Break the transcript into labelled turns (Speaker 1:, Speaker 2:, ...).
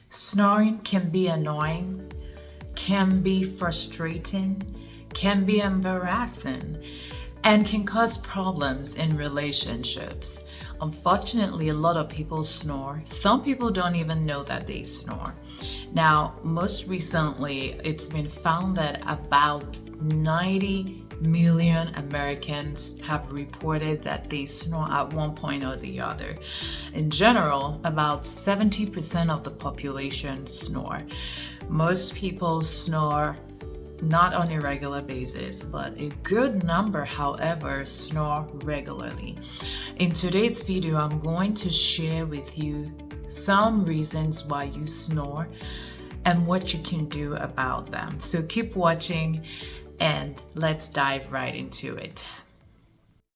Speaker 1: Snoring can be annoying, can be frustrating, can be embarrassing, and can cause problems in relationships. Unfortunately, a lot of people snore. Some people don't even know that they snore. Now, most recently, it's been found that about 90 million Americans have reported that they snore at one point or the other. In general, about 70% of the population snore. Most people snore not on a regular basis, but a good number, however, snore regularly. In today's video, I'm going to share with you some reasons why you snore and what you can do about them. So keep watching and let's dive right into it.